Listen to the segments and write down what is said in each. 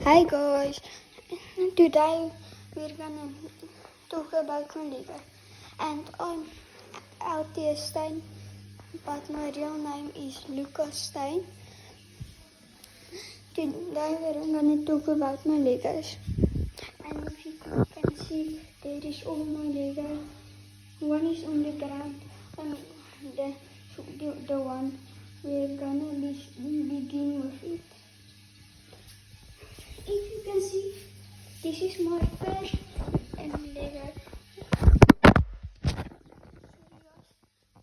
Hi guys, today we're gonna talk about my Lego, and I'm Althea Stein, but my real name is Lucas Stein. Today we're gonna talk about my Legos, and if you can see, there is all my Lego. One is on the ground, and the one we're gonna begin with it. If you can see, this is my first Lego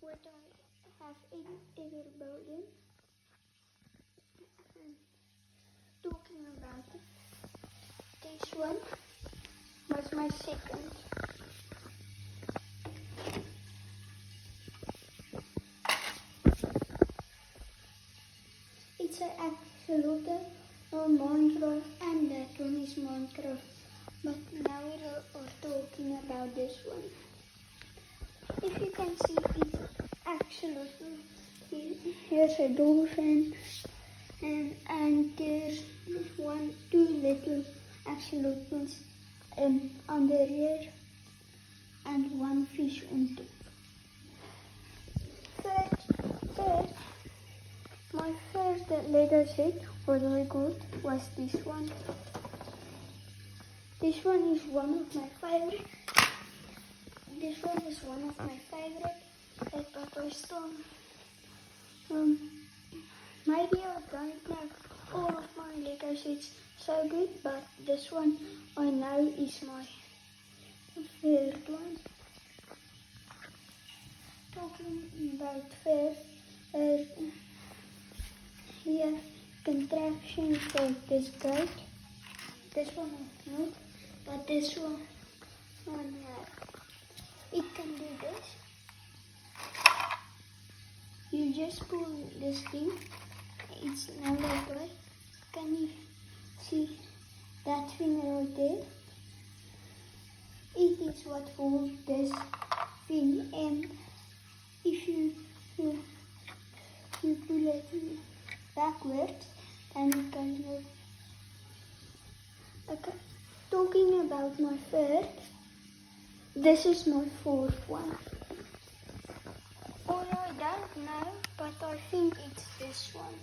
what I have ever built. Talking about it, this one was my second. It's an axolotl or Minecraft, and that one is Minecraft. But now we are talking about this one. If you can see, it's axolotl. Here's a dolphin, and there's two little axolotls on the rear, and one fish on top. My first Lego set, what I got, was this one. This one is one of my favorite. But I still, maybe I don't know all of my Lego sets so good, but this one I know is my third one. Talking about first, here contraption for this goat. This one is not, but this one it can do this. You just pull this thing. It's now that way. Can you see that thing right there? It is what holds this thing, and if you pull it backwards, then it can go. Okay. Talking about my third, this is my fourth one. Or I don't know, but I think it's this one.